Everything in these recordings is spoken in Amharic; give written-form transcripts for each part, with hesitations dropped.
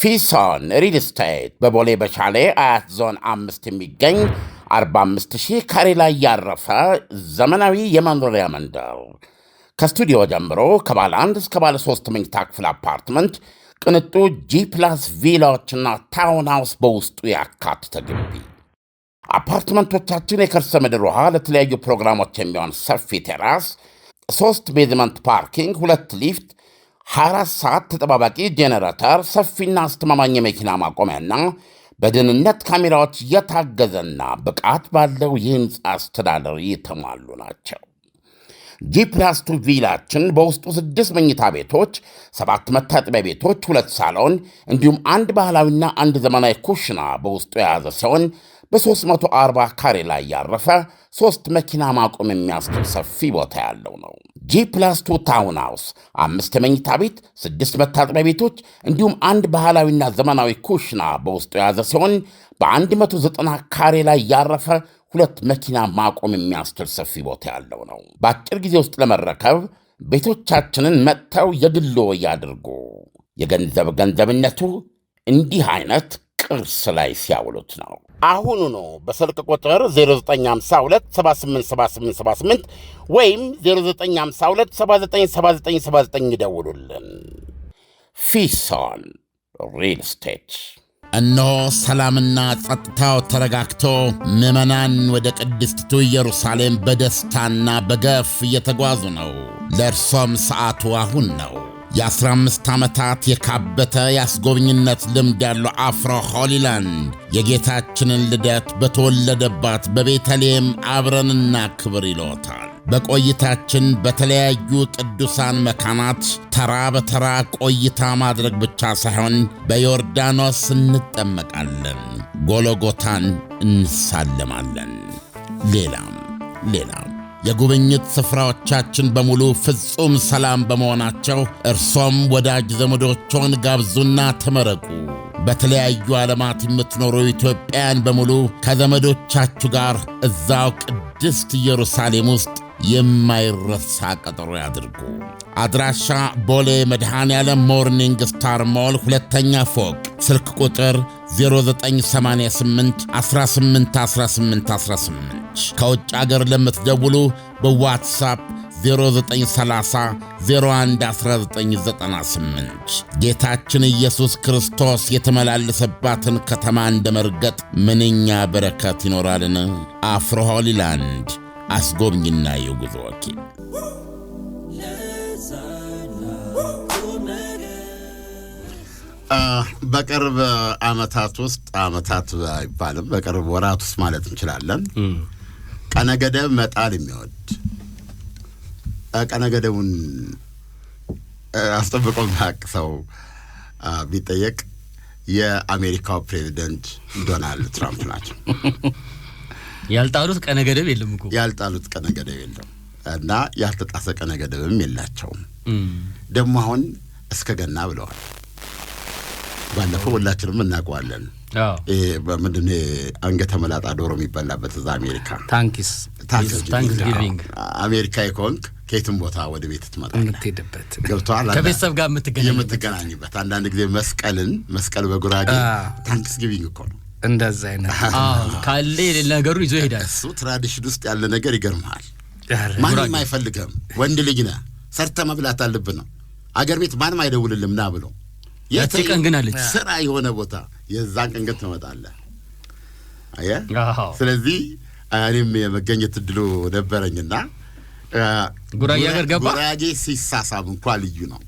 ፊሶን ሪል ስቴት በቦሌ በሻሌ አያት ዞን 5 የሚገኝ 45,000 ካሬ ላይ ያረፈ ዘመናዊ የመኖሪያ መንደር ከስቱዲዮ ጀምሮ ከባለ 1 እስከ ባለ 3 መኝታ ክፍል አፓርትመንት ቅንጡ ጂ+ ቪላዎችና ታውን ሃውስ በውስጡ ያካተተ ግቢ። አፓርትመንቶቻችን የከርሰ ምድር ውሃ፣ ለተለያዩ ፕሮግራሞች የሚሆን ሰፊ ቴራስ፣ 3 ቤዝመንት ፓርኪንግ፣ 2 ሊፍት፣ 24 ሰዓት ተጠባባቂ ጄኔሬተር፣ ሰፊና አስተማማኝ የመኪና ማቆሚያና በደህንነት ካሜራዎች የታገዘና ብቃት ባለው የህንፃ አስተዳደር የተሟሉ ናቸው። ጂ+2 ቪላችን በውስጡ 6 መኝታ ቤቶች፣ 7 መታጠቢያ ቤቶች፣ 2 ሳሎን እንዲሁም 1 ባህላዊና 1 ዘመናዊ ኩሽና በውስጡ የያዘ ሲሆን በ340 ካሬ ላይ ያረፈ 3 መኪና ማቆም የሚያስችል ሰፊ ቦታ ያለው ነው። ጂ+2 ታውን ሃውስ 5 መኝታ ቤት፣ 6 መታጠቢያ ቤቶች እንዲሁም 1 ባህላዊና ዘመናዊ ኩሽና በውስጡ የያዘ ሲሆን በ190 ካሬ ላይ ያረፈ 2 መኪና ማቆም የሚያስችል ሰፊ ቦታ ያለው ነው። በአጭር ጊዜ ውስጥ ለመረከብ ቤቶቻችንን መጥተው የግሎ ያድርጉ። ገንዘብነቱ እንዲህ አይነት ቅርስ ላይ ሲያውሉት ነው። አሁኑ ነው በስልክ ቁጥር 0952787878 ወይም 0952797979 ይደውሉልን። ፊሶን ሪል ስቴት። እነሆ ሰላምና ጸጥታው ተረጋግቶ ምዕመናን ወደ ቅድስቲቱ ኢየሩሳሌም በደስታና በገፍ እየተጓዙ ነው። ለእርሶም ሰዓቱ አሁን ነው። የ15 ዓመታት የካበተ የአስጎብኝነት ልምድ ያለው አፍሮ ሆሊላንድ የጌታችንን ልደት በተወለደባት በቤተልሔም አብረንና ክብር ይሎታል። በቆይታችን በተለያዩ ቅዱሳን መካናት ተራ በተራ ቆይታ ማድረግ ብቻ ሳይሆን በዮርዳኖስ እንጠመቃለን፣ ጎሎጎታን እንሳለማለን። ሌላም የጉብኝት ስፍራዎቻችን በሙሉ ፍጹም ሰላም በመሆናቸው እርሶም ወዳጅ ዘመዶችዎን ጋብዙና ተመረቁ። በተለያዩ ዓለማት የምትኖሩ ኢትዮጵያውያን በሙሉ ከዘመዶቻችሁ ጋር እዛው ቅድስት ኢየሩሳሌም ውስጥ የማይረሳ ቀጠሮ ያድርጉ። አድራሻ ቦሌ መድኃኔዓለም ሞርኒንግ ስታር ሞል 2ኛ ፎቅ፣ ስልክ ቁጥር 0988 181818። ከውጭ አገር ለምትደውሉ በዋትሳፕ 0930 011998። ጌታችን ኢየሱስ ክርስቶስ የተመላለሰባትን ከተማ እንደ መርገጥ ምንኛ በረከት ይኖራልን! አፍሮ ሆሊላንድ አስጎብኝና የጉዞ ወኪል። በቅርብ ዓመታት ውስጥ ዓመታት አይባልም፣ በቅርብ ወራት ውስጥ ማለት እንችላለን፣ ቀነ ገደብ መጣል የሚወድ ቀነ ገደቡን አስጠብቆ ማቅ ሰው ቢጠየቅ የአሜሪካው ፕሬዚደንት ዶናልድ ትራምፕ ናቸው። ያልጣሉት ቀነ ገደብ የለም እኮ ያልጣሉት ቀነ ገደብ የለም እና ያልተጣሰ ቀነ ገደብም የላቸውም። ደግሞ አሁን እስከ ገና ብለዋል። ባለፈው ሁላችንም እናውቀዋለን። በምንድን አንገተ መላጣ ዶሮ የሚበላበት እዛ አሜሪካ ታንክስጊቪንግ አሜሪካ ይኮንክ ከየትም ቦታ ወደ ቤት ትመጣለህ የምትሄድበት ገብቶሃል። ከቤተሰብ ጋር የምትገናኝበት አንዳንድ ጊዜ መስቀል በጉራጌ ታንክስጊቪንግ እኮ ነው። እንደዛ አይነት ካለ ነገሩ ይዞ ይሄዳል። እሱ ትራዲሽን ውስጥ ያለ ነገር ይገርምሃል። ማንም አይፈልግም። ወንድ ልጅ ነህ፣ ሰርተህ መብላት አለብህ ነው። አገር ቤት ማንም አይደውልልም ና ብሎ የትቀን ግን አለች ስራ የሆነ ቦታ የዛን ቀን ግን ትመጣለህ። ስለዚህ እኔም የመገኘት እድሉ ነበረኝና ጉራጌ አገር ገባ። ጉራጌ ሲሳሳብ እንኳን ልዩ ነው።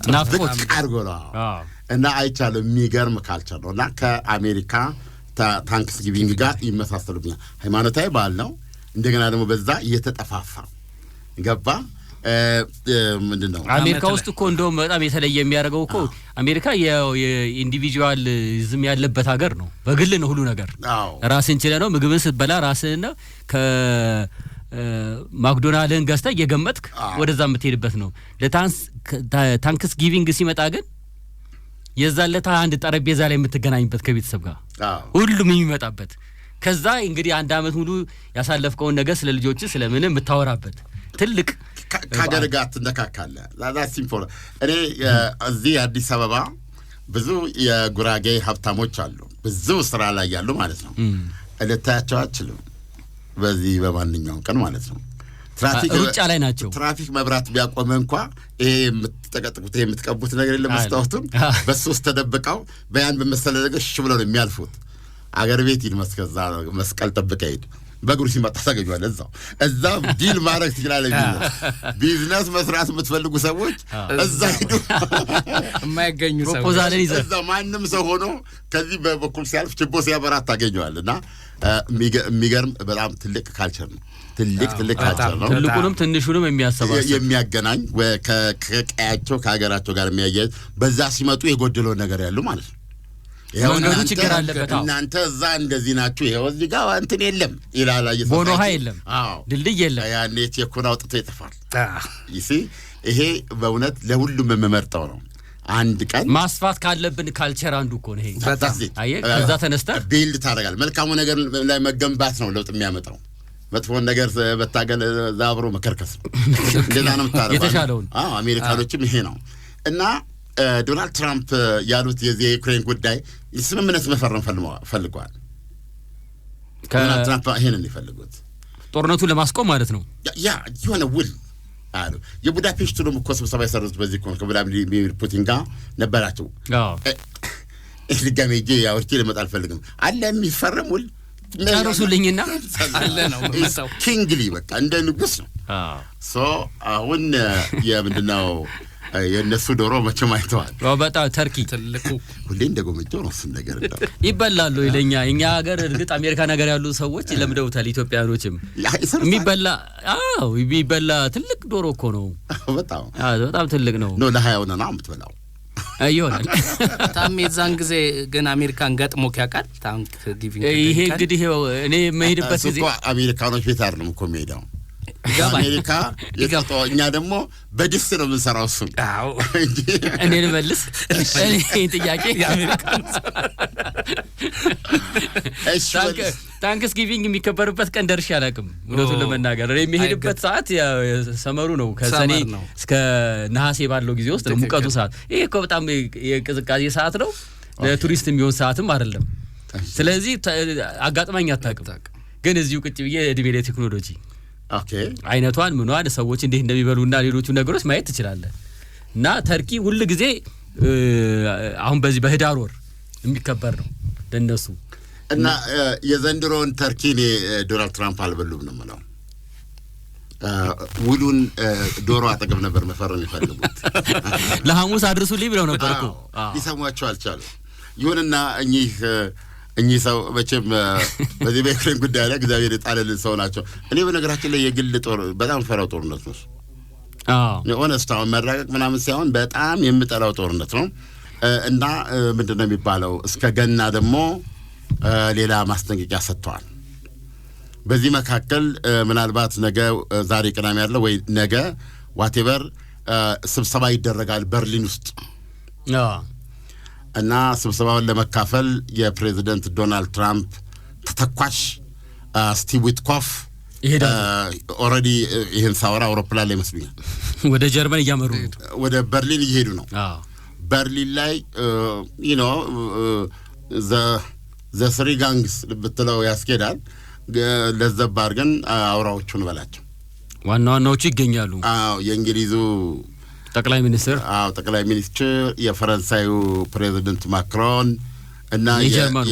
ናፍቆት አድርጎ ነው እና አይቻልም። የሚገርም ካልቸር ነው እና ከአሜሪካ ታንክስጊቪንግ ጋር ይመሳሰሉብኛል። ሃይማኖታዊ በዓል ነው። እንደገና ደግሞ በዛ እየተጠፋፋ ገባ። ምንድነው አሜሪካ ውስጥ እኮ እንደውም በጣም የተለየ የሚያደርገው እኮ አሜሪካ የኢንዲቪጁዋሊዝም ያለበት ሀገር ነው። በግል ነው ሁሉ ነገር። ራስን ችለህ ነው ምግብን ስትበላ ራስህን ነው ከማክዶናልድን ገዝተህ እየገመጥክ ወደዛ የምትሄድበት ነው። ለታንክስጊቪንግ ሲመጣ ግን የዛለታ አንድ ጠረጴዛ ላይ የምትገናኝበት ከቤተሰብ ጋር ሁሉም የሚመጣበት ከዛ እንግዲህ አንድ አመት ሙሉ ያሳለፍከውን ነገር ስለ ልጆች ስለምን የምታወራበት ትልቅ ካገር ጋር ተነካካለ ላዛ ሲምፎር እኔ እዚህ አዲስ አበባ ብዙ የጉራጌ ሀብታሞች አሉ፣ ብዙ ስራ ላይ ያሉ ማለት ነው። ልታያቸው አትችልም በዚህ በማንኛውም ቀን ማለት ነው። ሩጫ ላይ ናቸው። ትራፊክ መብራት ቢያቆመ እንኳ ይሄ የምትጠቀጥቁት የምትቀቡት ነገር የለም መስታወቱን በሶስት ተደብቀው በያን በመሰለ ነገር እሺ ብለው ነው የሚያልፉት። አገር ቤት ሂድ መስቀል ጠብቀ ሂድ፣ በእግሩ ሲመጣ ታገኘዋለህ። እዛው ዲል ማድረግ ትችላለህ። ቢዝነስ መስራት የምትፈልጉ ሰዎች እዛ ሂዱ። የማይገኙ ሰዎች ፕሮፖዛልን ይዘህ እዛ ማንም ሰው ሆኖ ከዚህ በበኩል ሲያልፍ ችቦ ሲያበራ ታገኘዋለህ። እና የሚገርም በጣም ትልቅ ካልቸር ነው። ትልቅ ካልቸር ነው። ትልቁንም ትንሹንም የሚያገናኝ ከቀያቸው ከሀገራቸው ጋር የሚያያዝ በዛ ሲመጡ የጎደለው ነገር ያሉ ማለት ነው። መንገዱ ችግር አለበት። እናንተ እዛ እንደዚህ ናችሁ፣ ይሄው እዚህ ጋር እንትን የለም ይላል። ቦኖሃ የለም፣ ድልድይ የለም። ያኔ ቴኩን አውጥቶ ይጥፋል። ይሄ በእውነት ለሁሉም የምመርጠው ነው። አንድ ቀን ማስፋት ካለብን ካልቸር አንዱ እኮ ነው ይሄ። አየህ፣ ከዛ ተነስተህ ቢልድ ታደርጋለህ። መልካሙ ነገር ላይ መገንባት ነው ለውጥ የሚያመጣው። መጥፎን ነገር በታገል ዛብሮ መከርከስ ነው። እንደዛ ነው የምታረጋው የተሻለውን። አሜሪካኖችም ይሄ ነው እና ዶናልድ ትራምፕ ያሉት የዩክሬን ጉዳይ ስምምነት መፈረም ፈልገዋል። ዶናልድ ትራምፕ ይሄንን ይፈልጉት ጦርነቱን ለማስቆም ማለት ነው። ያ የሆነ ውል አሉ። የቡዳፔስቱንም እኮ ስብሰባ የሰሩት በዚህ ኮን ከቭላዲሚር ፑቲን ጋር ነበራቸው። ድጋሜ ሄጄ አውርቼ ልመጣ አልፈልግም አለ የሚፈረም ውል ጨርሱልኝና አለ ነው መጣው ኪንግሊ በቃ እንደ ንጉስ ነው። አሁን የምንድነው የነሱ ዶሮ መቼም አይተዋል። በጣም ተርኪ ትልቁ ሁሌ እንደጎመጀው ነው እሱን ነገር ይበላሉ ይለኛ። እኛ ሀገር እርግጥ አሜሪካ ነገር ያሉ ሰዎች ለምደውታል። ኢትዮጵያኖችም የሚበላ ትልቅ ዶሮ እኮ ነው። በጣም ትልቅ ነው። ለሀያው ነው የምትበላው ይሆናል። ታም የዛን ጊዜ ግን አሜሪካን ገጥሞ ያውቃል ታንክ ጊቪንግ። ይሄ እንግዲህ እኔ መሄድበት ጊዜ አሜሪካኖች ቤት አይደለም እኮ የሚሄደው አሜሪካ የገጠው እኛ ደግሞ በድስ ነው የምንሰራው። እሱ እኔ ልመልስ እኔ ጥያቄ የአሜሪካን ታንክስ ጊቪንግ የሚከበርበት ቀን ደርሼ አላውቅም እውነቱን ለመናገር። እኔ የሚሄድበት ሰዓት ሰመሩ ነው፣ ከሰኔ እስከ ነሐሴ ባለው ጊዜ ውስጥ ነው ሙቀቱ ሰዓት። ይሄ እኮ በጣም የቅዝቃዜ ሰዓት ነው፣ ለቱሪስት የሚሆን ሰዓትም አይደለም። ስለዚህ አጋጥማኝ አታውቅም። ግን እዚሁ ቁጭ ብዬ እድሜ ለቴክኖሎጂ አይነቷን ምኗን ሰዎች እንዴት እንደሚበሉና ሌሎቹ ነገሮች ማየት ትችላለህ። እና ተርኪ ሁሉ ጊዜ አሁን በዚህ በህዳር ወር የሚከበር ነው ለነሱ። እና የዘንድሮን ተርኪ ዶናልድ ትራምፕ አልበሉም ነው ማለት ውሉን ዶሮ አጠገብ ነበር መፈረም ይፈልጉት። ለሐሙስ አድርሱልኝ ብለው ነበር እኮ ሊሰሟቸው አልቻሉም። ይሁንና እኚህ ሰው መቼም በዚህ በዩክሬን ጉዳይ ላይ እግዚአብሔር የጣለልን ሰው ናቸው። እኔ በነገራችን ላይ የግል ጦር በጣም ፈራው ጦርነት ነው። ኦነስት አሁን መራቀቅ ምናምን ሳይሆን በጣም የምጠላው ጦርነት ነው። እና ምንድነው የሚባለው እስከ ገና ደግሞ ሌላ ማስጠንቀቂያ ሰጥተዋል። በዚህ መካከል ምናልባት ነገ ዛሬ ቅዳሜ ያለው ወይ ነገ ዋቴቨር ስብሰባ ይደረጋል በርሊን ውስጥ እና ስብሰባውን ለመካፈል የፕሬዚደንት ዶናልድ ትራምፕ ተተኳሽ ስቲቭ ዊትኮፍ ኦልሬዲ ይሄን ሳወራ አውሮፕላን ላይ መስሉኛል ወደ ጀርመን እያመሩ ወደ በርሊን እየሄዱ ነው። በርሊን ላይ ዘ ስሪ ጋንግስ ብትለው ያስኬዳል። ለዘብ አድርገን አውራዎቹን በላቸው ዋና ዋናዎቹ ይገኛሉ። የእንግሊዙ ጠቅላይ ሚኒስትር የፈረንሳዩ ፕሬዚደንት ማክሮን እና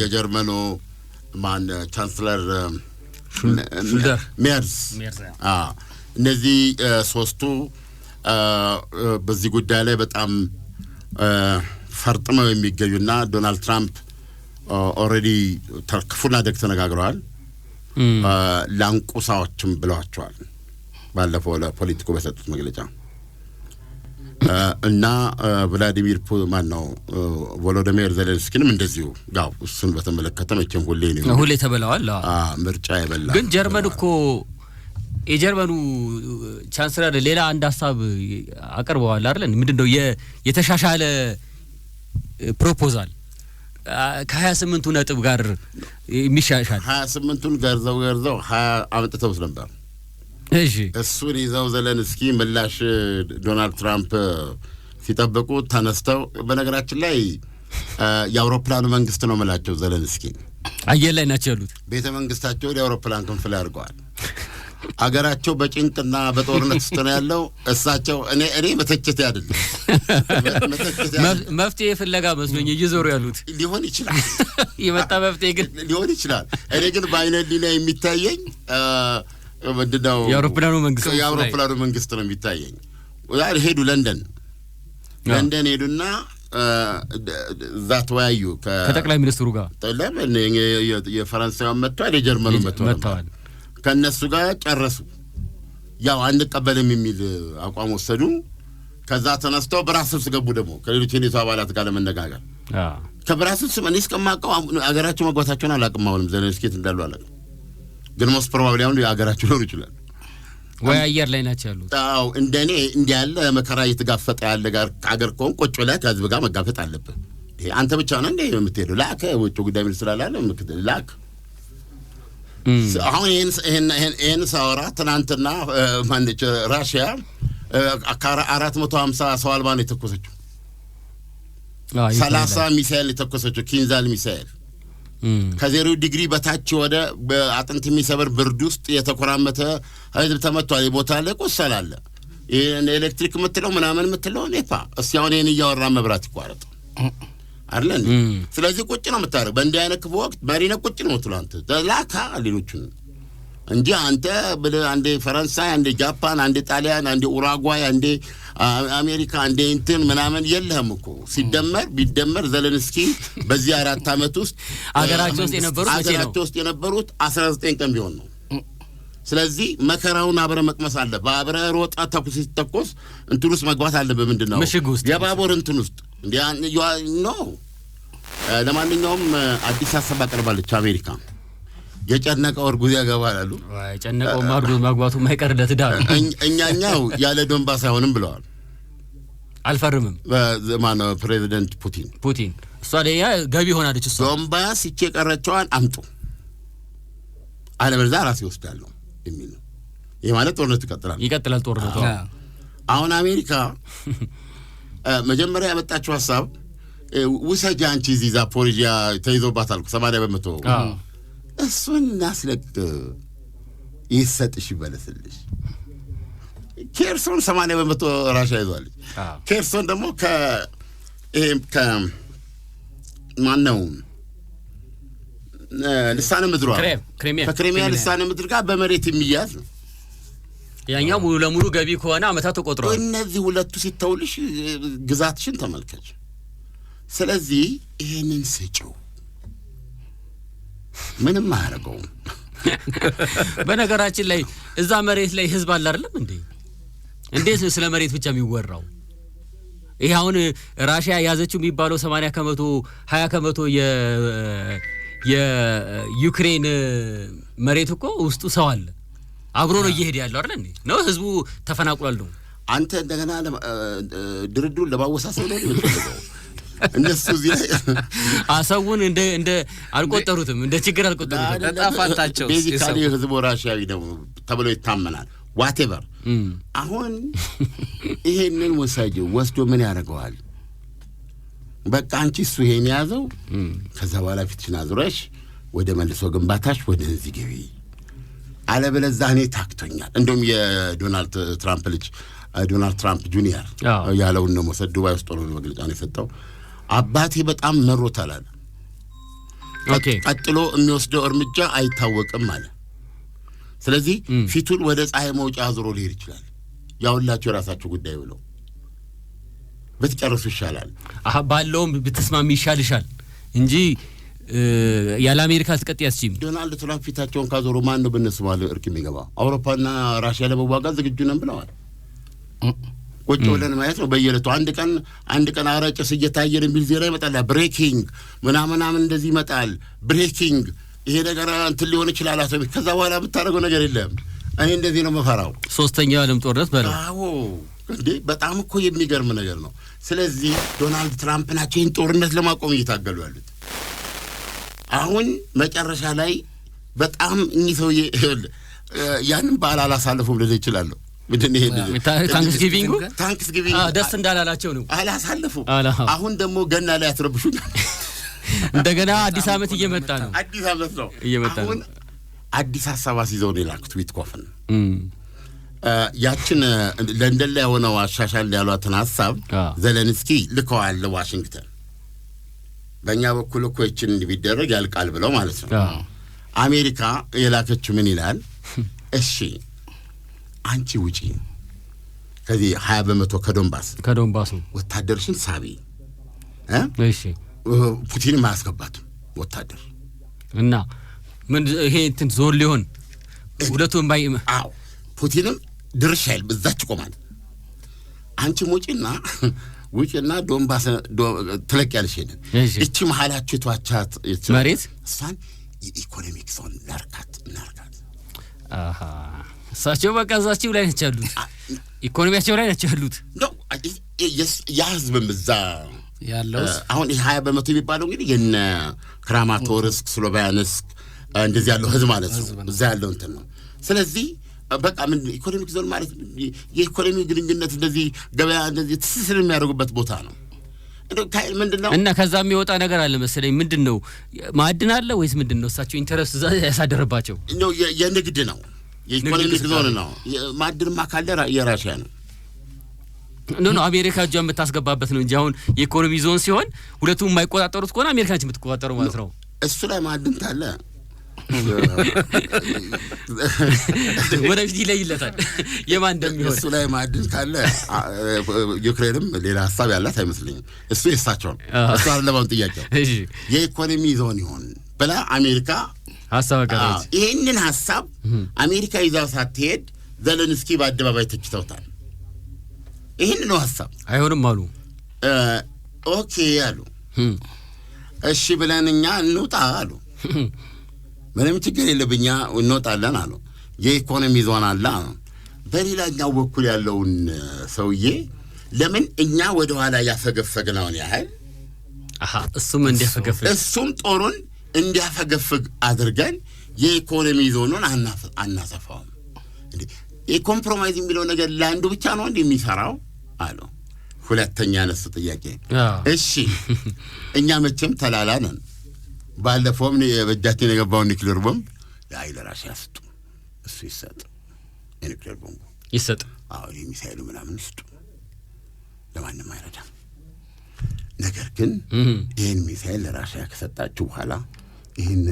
የጀርመኑ ማን ቻንስለር ሜርዝ እነዚህ ሶስቱ በዚህ ጉዳይ ላይ በጣም ፈርጥመው የሚገኙና ዶናልድ ትራምፕ ኦልሬዲ ክፉና ደግ ተነጋግረዋል። ላንቁሳዎችም ብለዋቸዋል ባለፈው ለፖለቲኮ በሰጡት መግለጫ። እና ቭላዲሚር ቮሎዲሚር ዜሌንስኪንም እንደዚሁ ጋው እሱን በተመለከተ መቼም ሁሌ ተበላዋል። ምርጫ ይበላ። ግን ጀርመን እኮ የጀርመኑ ቻንስለር ሌላ አንድ ሐሳብ አቀርበዋል አይደል? ምንድነው የተሻሻለ ፕሮፖዛል ከ28ቱ ነጥብ ጋር የሚሻሻል 28ቱን ገርዘው 20 አመጣተውስ ነበር። እሺ እሱን ይዘው ዜሌንስኪ ምላሽ ዶናልድ ትራምፕ ሲጠብቁ ተነስተው በነገራችን ላይ የአውሮፕላኑ መንግስት ነው መላቸው ዘለንስኪ አየር ላይ ናቸው ያሉት ቤተ መንግስታቸው የአውሮፕላን ክንፍ ላይ አድርገዋል አገራቸው በጭንቅና በጦርነት ውስጥ ነው ያለው እሳቸው እኔ መተቸት አይደለም መፍትሄ ፍለጋ መስሎኝ እየዞሩ ያሉት ሊሆን ይችላል ይመጣ መፍትሄ ግን ሊሆን ይችላል እኔ ግን ባይነሊና የሚታየኝ ምንድነው የአውሮፕላኑ መንግስት ነው የሚታየኝ ሄዱ ለንደን ሄዱና ዛት ወያዩ ከጠቅላይ ሚኒስትሩ ጋር ለምን የፈረንሳዩ መጥቷል የጀርመኑ መጥቷል ከነሱ ጋር ጨረሱ ያው አንቀበልም የሚል አቋም ወሰዱ ከዛ ተነስተው ብራስልስ ገቡ ደግሞ ከሌሎች የኔቶ አባላት ጋር ለመነጋገር ከብራስልስ እኔ እስከማውቀው አገራቸው መግባታቸውን አላውቅም አሁንም ዘለንስኪ እንዳሉ አላውቅም ግን ሞስት ፕሮባብሊ አሁን አገራቸው ሊሆን ይችላል ወይ አየር ላይ ናቸው ያሉት አዎ እንደኔ እንዲያለ መከራ እየተጋፈጠ ያለ ጋር አገር ኮን ቁጭ ብለህ ከህዝብ ጋር መጋፈጥ አለበት አንተ ብቻ ነህ እንዴ የምትሄደው ላከ ውጭ ጉዳይ ሚኒስትር አላለ ላክ አሁን ይሄን ሳወራ ትናንትና ማንች ራሽያ 450 ሰው አልባ ነው የተኮሰችው 30 ሚሳኤል የተኮሰችው ኪንዛል ሚሳኤል ከ0 ዲግሪ በታች ወደ አጥንት የሚሰበር ብርድ ውስጥ የተኮራመተ ህዝብ ተመቷል ቦታ ላይ ቆሰላለ ይሄን ኤሌክትሪክ ምትለው ምናምን ምትለው ኔፓ እስያውን ይሄን ያወራ መብራት ይቋረጥ አይደል ስለዚህ ቁጭ ነው የምታረግ በእንዲህ አይነት ወቅት መሪነ ቁጭ ነው የምትለው አንተ ላካ ሌሎቹን እንጂ አንተ አንዴ ፈረንሳይ አንዴ ጃፓን አንዴ ጣሊያን አንዴ ኡራጓይ አንዴ አሜሪካ አንዴ እንትን ምናምን የለህም እኮ ቢደመር ዘለንስኪ በዚህ 4 አመት ውስጥ አገራቸው ውስጥ የነበሩት 19 ቀን ቢሆን ነው ስለዚህ መከራውን አብረ መቅመስ አለ በአብረ ሮጣ ተኩስ እንትን ውስጥ መግባት አለ በምንድነው የባቡር እንትን ውስጥ ነው ለማንኛውም አዲስ ሀሳብ አቀርባለች አሜሪካ የጨነቀው እርጉዝ ያገባላሉ የጨነቀው ማርዶ ማግባቱ ማይቀርለት ዳር እኛኛው ያለ ዶንባስ አይሆንም ብለዋል አልፈርምም ማን ፕሬዚደንት ፑቲን እሷ ላይ ገቢ ሆናለች እሷ ዶንባስ ይቀረቻዋን አምጡ አለበለዚያ ራስ ይወስዳሉ የሚል ነው ይሄ ማለት ጦርነት ይቀጥላል ጦርነቱ አሁን አሜሪካ መጀመሪያ ያመጣችው ሐሳብ ውሰጂ አንቺ እዚህ ዛፖሪጂያ ተይዞባታል 80% እሱን እናስለቅ ይሰጥሽ ይበለስልሽ ኬርሶን 80% ራሽያ ይዟል ኬርሶን ደግሞ ማን ነው ልሳነ ምድሯ ከክሬሚያ ልሳነ ምድር ጋር በመሬት የሚያዝ ነው ያኛው ሙሉ ለሙሉ ገቢ ከሆነ አመታት ተቆጥሯል እነዚህ ሁለቱ ሲተውልሽ ግዛትሽን ተመልከች ስለዚህ ይሄንን ስጪው ምንም አያረጋው በነገራችን ላይ እዛ መሬት ላይ ህዝብ አለ አይደለም እንዴት ስለ መሬት ብቻ የሚወራው ይሄ አሁን ራሽያ ያዘችው የሚባለው 80% 20% የዩክሬን መሬት እኮ ውስጡ ሰው አለ አብሮ ነው እየሄደ ያለው አይደል ነው ህዝቡ ተፈናቅሏል ነው አንተ እንደገና ድርድሩን ለማወሳሰብ ነው የሚፈልገው እነሱ እዚህ ላይ አሰውን እንደ አልቆጠሩትም እንደ ችግር አልቆጠሩትም ተጣፋታቸው ቤዚካሊ ህዝቡ ራሽያዊ ነው ተብሎ ይታመናል ዋቴቨር አሁን ይሄንን ወስዶ ምን ያደርገዋል በቃ አንቺ እሱ ይሄን ያዘው ከዛ በኋላ ፊትሽን አዙረሽ ወደ መልሶ ግንባታሽ ወደ እዚህ ገቢ አለበለዚያ እኔ ታክቶኛል እንደውም የዶናልድ ትራምፕ ጁኒየር ያለው ነው መሰድ ዱባይ ውስጥ ነው መግለጫ ነው የሰጠው አባቴ በጣም መሮታል አለ ቀጥሎ የሚወስደው እርምጃ አይታወቅም አለ ስለዚህ ፊቱን ወደ ፀሐይ መውጫ አዙሮ ሊሄድ ይችላል ያውላችሁ የራሳችሁ ጉዳይ ብለው በትጨርሱ ይሻላል ባለውም ብትስማሚ ይሻልሻል እንጂ ያለ አሜሪካ ተቀጥያስቺም ዶናልድ ትራምፕ ፊታቸውን ካዞሩ ማን ነው በነሱ ማለት እርቅ የሚገባ አውሮፓና ራሽያ ለመዋጋት ዝግጁ ነን ብለዋል ቁጭ ብለን ማለት ነው በየለቱ አንድ ቀን አራጭስ እየታየን የሚል ዜና ይመጣል ብሬኪንግ ምናምን እንደዚህ ይመጣል ብሬኪንግ ይሄ ነገር እንትን ሊሆን ይችላል አሰብ ከዛ በኋላ የምታደርገው ነገር የለም እኔ እንደዚህ ነው መፈራው ሶስተኛው ዓለም ጦርነት በለው አዎ እንዴ በጣም እኮ የሚገርም ነገር ነው ስለዚህ ዶናልድ ትራምፕ ናቸው ይህን ጦርነት ለማቆም እየታገሉ ያሉት አሁን መጨረሻ ላይ በጣም እኚህ ሰውዬ ያንን ባል አላሳልፉም ልል ይችላል ምንድን ይሄ ታንክስጊቪንግ ደስ እንዳላላቸው ነው አላሳለፉ አሁን ደግሞ ገና ላይ ያስረብሹኛል እንደገና አዲስ ዓመት እየመጣ ነው አዲስ ዓመት ነው አሁን አዲስ ሐሳብ አስይዘው ነው የላኩት ዊትኮፍን ያችን ለንደን ላይ ሆነው አሻሻል ያሏትን ሐሳብ ዘለንስኪ ልከዋል ዋሽንግተን በእኛ በኩል እኮ እቺን እንዲደረግ ያልቃል ብለው ማለት ነው አሜሪካ የላከችው ምን ይላል እሺ አንቺ ውጪ ከዚህ 20% ከዶንባሱ ወታደርሽን ሳቢ እሺ ፑቲን ማስገባት ወታደር እና ምን ይሄ እንትን ዞር ሊሆን ሁለቱም ባይ አው ፑቲንም ድርሻይል በዛች ቆማል አንቺ ውጪና ዶንባስ ትለቅ ያልሽ ሄደን እቺ መሐላችሁ ተዋቻት መሬት እሷን የኢኮኖሚክ ዞን ናርካት አሃ ሳቸው በቃ ዛቸው ላይ ነች ያሉት ኢኮኖሚያቸው ላይ ነች ያሉት ነው ያህዝብም እዛ ያለው አሁን 20% የሚባለው እንግዲህ የነ ክራማቶርስክ ስሎቪያንስክ እንደዚህ ያለው ህዝብ ማለት ነው እዛ ያለው እንትን ነው ስለዚህ በቃ ምን ኢኮኖሚክ ዞን ማለት የኢኮኖሚ ግንኙነት እንደዚህ ገበያ እንደዚህ ትስስር የሚያደርጉበት ቦታ ነው ምንድነው እና ከዛ የሚወጣ ነገር አለ መሰለኝ ምንድነው ማዕድን አለ ወይስ ምንድነው እሳቸው ኢንተረስት ያሳደረባቸው ነው የንግድ ነው የኢኮኖሚክ ዞን ነው ማዕድን ማካለ የራሺያ ነው ኖ አሜሪካ እጇን የምታስገባበት ነው እንጂ አሁን የኢኮኖሚ ዞን ሲሆን ሁለቱም የማይቆጣጠሩት ከሆነ አሜሪካ ነች የምትቆጣጠረው ማለት ነው እሱ ላይ ማዕድን ታለ ወደፊት ይለይለታል የማን እንደሚሆን እሱ ላይ ማዕድን ካለ ዩክሬንም ሌላ ሐሳብ ያላት አይመስልኝም እሱ የሳቸው ነው እሱ አይደለም ጥያቄው የኢኮኖሚ ዞን ይሆን በላ አሜሪካ ሐሳብ አቀረበች ይሄንን ሐሳብ አሜሪካ ይዛው ሳትሄድ ዘለንስኪ በአደባባይ ተችተውታል ይሄን ነው ሐሳብ አይሆንም አሉ ኦኬ አሉ እሺ ብለንኛ እንውጣ አሉ ምንም ችግር የለብኛ እንወጣለን አሉ የኢኮኖሚ ዞን አለ በሌላኛው በኩል ያለውን ሰውዬ ለምን እኛ ወደ ኋላ ያፈገፈግነውን ያህል እሱም ጦሩን እንዲያፈገፍግ አድርገን የኢኮኖሚ ዞኑን አናሰፋውም እንዴ የኮምፕሮማይዝ የሚለው ነገር ለአንዱ ብቻ ነው እንደሚሰራው አሉ ሁለተኛ ነስ ጥያቄ እሺ እኛ መቼም ተላላነን ባለፈውም የበጃችን የገባው ኒክሌር ቦምብ ለአይለራሽ ያስጡ እሱ ይሰጥ ኒክሌር ቦምብ ይሰጥ የሚሳይሉ ምናምን ይስጡ ለማንም አይረዳም ነገር ግን ይሄን ሚሳይል ለራሽያ ከሰጣችሁ በኋላ ይሄን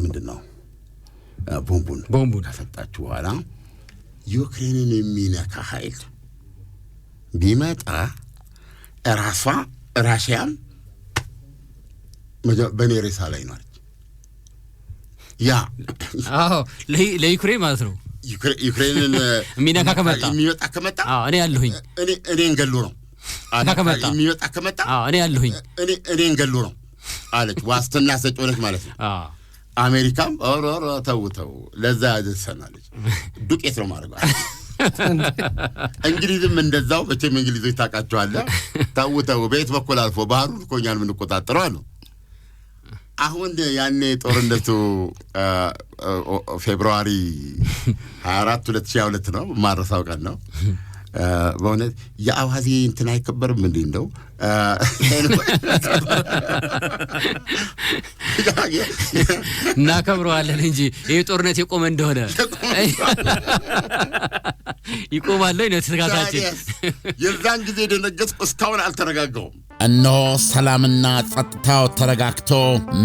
ምንድነው ቦምቡን ከሰጣችሁ በኋላ ዩክሬንን የሚነካ ኃይል ቢመጣ ራሽያም በኔሬሳ ላይ ነው ያ ለዩክሬን ማለት ነው ዩክሬንን የሚነካ ከመጣ እኔ ያለሁኝ እኔ እንገሉ ነው የሚመጣ ከመጣ እኔ ያለሁኝ እኔ እንገሉ ነው አለች ዋስትና ሰጪዎች ማለት ነው አሜሪካም ተው ለዛ ያዘሰናለች ዱቄት ነው ማድረግ እንግሊዝም እንደዛው በተም እንግሊዞች ታቃቸዋለ ተው ቤት በኩል አልፎ ባህሩን ኮኛል ምን ቆጣጠረው አሉ አሁን ያኔ ጦርነቱ ፌብሩዋሪ 24 2022 ነው ማረሳው ቀን ነው በእውነት የአዋዜ እንትን አይከበርም እንዴ እንደው እናከብረዋለን እንጂ ይሄ ጦርነት የቆመ እንደሆነ ይቆማል ነው ተጋታችን የዛን ጊዜ ደነገጥኩ እስካሁን አልተረጋጋውም እነሆ ሰላምና ጸጥታው ተረጋግቶ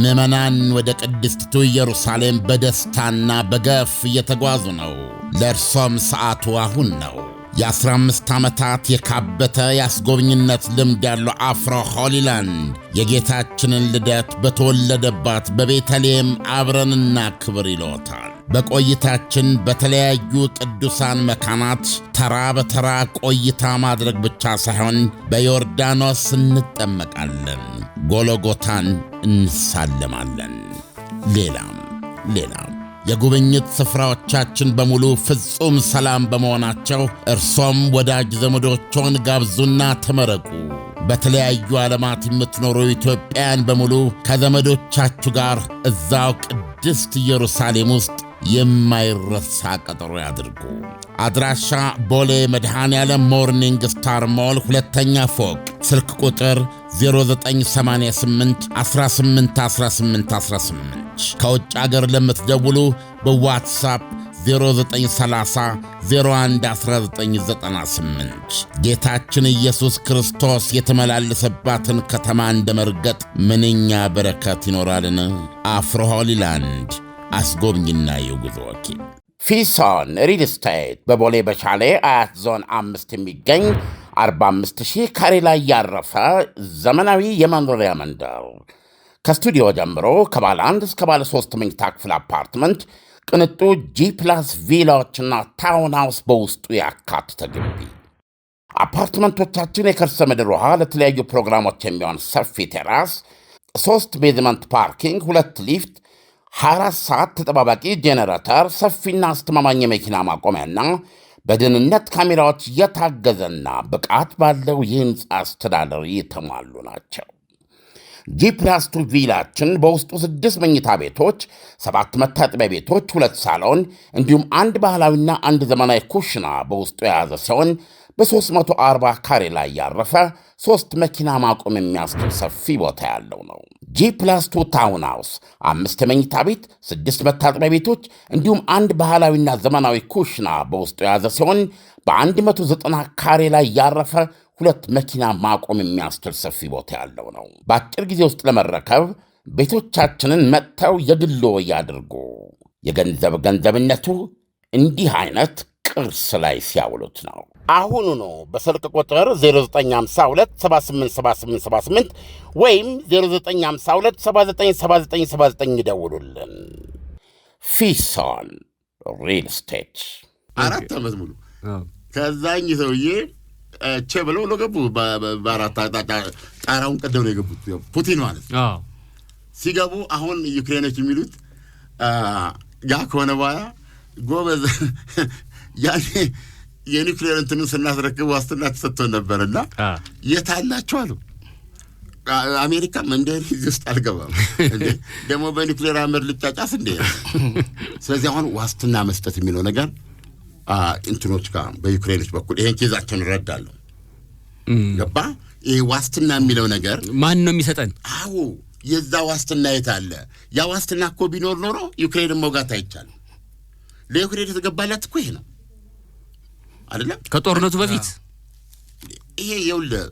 ምዕመናን ወደ ቅድስቲቱ ኢየሩሳሌም በደስታና በገፍ እየተጓዙ ነው ለእርሶም ሰዓቱ አሁን ነው የ15 ዓመታት የካበተ ያስጎብኝነት ልምድ ያለው አፍሮ ሆሊላንድ የጌታችንን ልደት በተወለደባት በቤተልሔም አብረንና ክብር ይሎታል በቆይታችን በተለያዩ ቅዱሳን መካናት ተራ በተራ ቆይታ ማድረግ ብቻ ሳይሆን በዮርዳኖስ እንጠመቃለን ጎልጎታን እንሳለማለን ሌላም የጉብኝት ስፍራዎቻችን በሙሉ ፍጹም ሰላም በመሆናቸው እርሶም ወዳጅ ዘመዶችዎን ጋብዙና ተመረቁ በተለያዩ ዓለማት የምትኖሩ ኢትዮጵያውያን በሙሉ ከዘመዶቻችሁ ጋር እዛው ቅድስት ኢየሩሳሌም ውስጥ የማይረሳ ቀጠሮ ያድርጉ። አድራሻ ቦሌ መድኃኔዓለም ሞርኒንግ ስታር ሞል ሁለተኛ ፎቅ፣ ስልክ ቁጥር 0988 181818። ከውጭ አገር ለምትደውሉ በዋትሳፕ 0930 011998። ጌታችን ኢየሱስ ክርስቶስ የተመላለሰባትን ከተማ እንደ መርገጥ ምንኛ በረከት ይኖራልን! አፍሮ ሆሊላንድ አስጎብኝና የጉዞ ወኪል። ፊሶን ሪል ስቴት በቦሌ በሻሌ አያት ዞን 5 የሚገኝ 45,000 ካሬ ላይ ያረፈ ዘመናዊ የመኖሪያ መንደር ከስቱዲዮ ጀምሮ ከባለ 1 እስከ ባለ 3 መኝታ ክፍል አፓርትመንት፣ ቅንጡ ጂ+ ቪላዎችና ታውን ሃውስ በውስጡ ያካተተ ግቢ። አፓርትመንቶቻችን የከርሰ ምድር ውሃ፣ ለተለያዩ ፕሮግራሞች የሚሆን ሰፊ ቴራስ፣ 3 ቤዝመንት ፓርኪንግ፣ 2 ሊፍት፣ 24 ሰዓት ተጠባባቂ ጄኔሬተር፣ ሰፊና አስተማማኝ የመኪና ማቆሚያና በደህንነት ካሜራዎች የታገዘና ብቃት ባለው የሕንፃ አስተዳደር የተሟሉ ናቸው። ጂ+2 ቪላችን በውስጡ 6 መኝታ ቤቶች፣ 7 መታጠቢያ ቤቶች፣ 2 ሳሎን እንዲሁም አንድ ባህላዊና አንድ ዘመናዊ ኩሽና በውስጡ የያዘ ሲሆን በ340 ካሬ ላይ ያረፈ 3 መኪና ማቆም የሚያስችል ሰፊ ቦታ ያለው ነው። ጂ+2 ታውን ሃውስ 5 መኝታ ቤት፣ 6 መታጠቢያ ቤቶች እንዲሁም አንድ ባህላዊና ዘመናዊ ኩሽና በውስጡ የያዘ ሲሆን በ190 ካሬ ላይ ያረፈ 2 መኪና ማቆም የሚያስችል ሰፊ ቦታ ያለው ነው። በአጭር ጊዜ ውስጥ ለመረከብ ቤቶቻችንን መጥተው የግሎ ያድርጉ። ገንዘብነቱ እንዲህ አይነት ቅርስ ላይ ሲያውሉት ነው። አሁኑ ነው በስልክ ቁጥር 0952787878 ወይም 0952797979 ይደውሉልን። ፊሶን ሪል ስቴት 4 ዓመት ሙሉ ከዛኝ ሰውዬ ብለው ነው ገቡ። በአራት አቅጣጫ ጣራውን ቀደው ነው የገቡት። ፑቲን ማለት ሲገቡ አሁን ዩክሬኖች የሚሉት ያ ከሆነ በኋላ ጎበዝ ያኔ የኒውክሌር እንትኑን ስናስረክብ ዋስትና ተሰጥቶን ነበርና የታላችሁ አሉ። አሜሪካም እንደ እዚህ ውስጥ አልገባም እንዴ ደግሞ በኒውክሌር አመር ልጫጫስ እንዴ። ስለዚህ አሁን ዋስትና መስጠት የሚለው ነገር እንትኖች ጋር በዩክሬኖች በኩል ይሄን ኬዛቸውን እረዳለሁ። ገባ ይሄ ዋስትና የሚለው ነገር ማን ነው የሚሰጠን? አዎ የዛ ዋስትና የታለ? ያ ዋስትና እኮ ቢኖር ኖሮ ዩክሬንን መውጋት አይቻልም። ለዩክሬን የተገባላት እኮ ይሄ ነው አይደለም? ከጦርነቱ በፊት ይሄ ይኸውልህ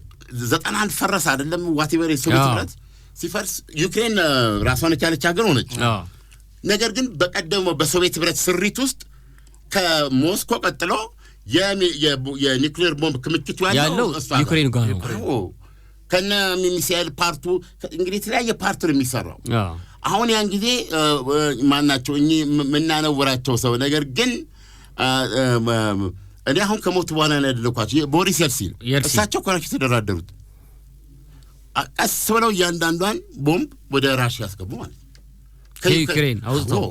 91 ፈረስ አይደለም ዋቴቨር የሶቪየት ህብረት ሲፈርስ ዩክሬን ራሷን የቻለች ሀገር ሆነች። ነገር ግን በቀደመው በሶቪየት ህብረት ስሪት ውስጥ ከሞስኮ ቀጥሎ የኒውክሌር ቦምብ ክምችቱ ያለው ዩክሬን ጋር ነው። ከነ ሚሳኤል ፓርቱ እንግዲህ የተለያየ ፓርት ነው የሚሰራው። አሁን ያን ጊዜ ማናቸው እኚህ ምናነወራቸው ሰው ነገር ግን እኔ አሁን ከሞቱ በኋላ ነው ያደረኳቸው ቦሪስ የልሲን እሳቸው ኮራክት ተደራደሩት። ቀስ ብለው እያንዳንዷን ቦምብ ወደ ራሽያ ያስገቡ ማለት ከዩክሬን አውጥተው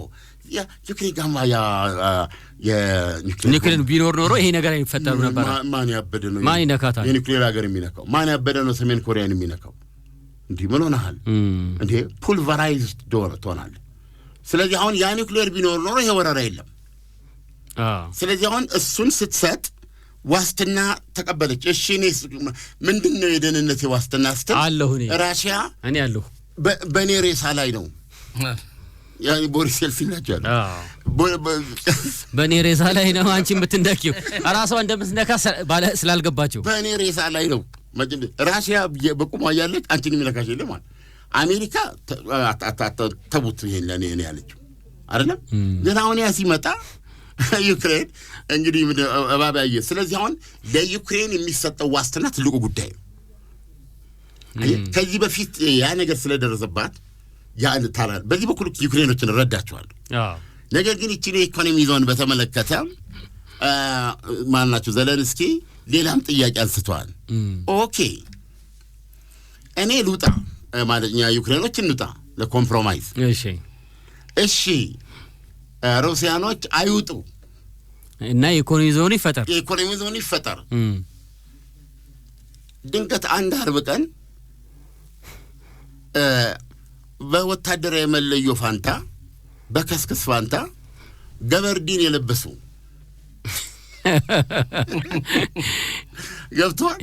ዩክሬን ጋማ ኒውክሌር ቢኖር ኖሮ ይሄ ነገር አይፈጠሩ ነበር። ማን ያበደ ነው? ማን ይነካታል? የኒውክሌር ሀገር የሚነካው ማን ያበደ ነው? ሰሜን ኮሪያን የሚነካው እንዴ? ምን ሆነሃል እንዴ? ፑልቨራይዝድ ትሆናለህ። ስለዚህ አሁን ያ ኒውክሌር ቢኖር ኖሮ ይሄ ወረራ የለም። ስለዚህ አሁን እሱን ስትሰጥ ዋስትና ተቀበለች። እሺ እኔ ምንድነው የደህንነት ዋስትና ስትል ራሽያ እኔ ያለሁ በኔ ሬሳ ላይ ነው ያኔ ቦሪስ የልሲን ናቸው በኔ ሬሳ ላይ ነው አንቺ የምትነኪው ራሷ እንደምትነካ ስላልገባቸው በኔ ሬሳ ላይ ነው። ራሽያ በቁሟ ያለች አንቺን የሚነካሽ የለም ማለት አሜሪካ ተቡት ይሄን ለኔ እኔ ያለችው አይደለም። ግን አሁን ያ ሲመጣ ዩክሬን እንግዲህ አባባዬ ስለዚህ አሁን ለዩክሬን የሚሰጠው ዋስትና ትልቁ ጉዳይ ነው። ከዚህ በፊት ያ ነገር ስለደረሰባት ያን ታላል በዚህ በኩል ዩክሬኖችን ረዳቸዋል። ነገር ግን እቺ ኢኮኖሚ ዞን በተመለከተ ማናቸው ዘለንስኪ ሌላም ጥያቄ አንስተዋል። ኦኬ እኔ ልውጣ ማለኛ ዩክሬኖች እንውጣ ለኮምፕሮማይዝ እሺ ሩሲያኖች አይውጡ እና ኢኮኖሚ ዞን ይፈጠር ድንገት አንድ አርብ ቀን በወታደራዊ መለዮ ፋንታ በከስክስ ፋንታ ገበርዲን የለበሱ ገብቷል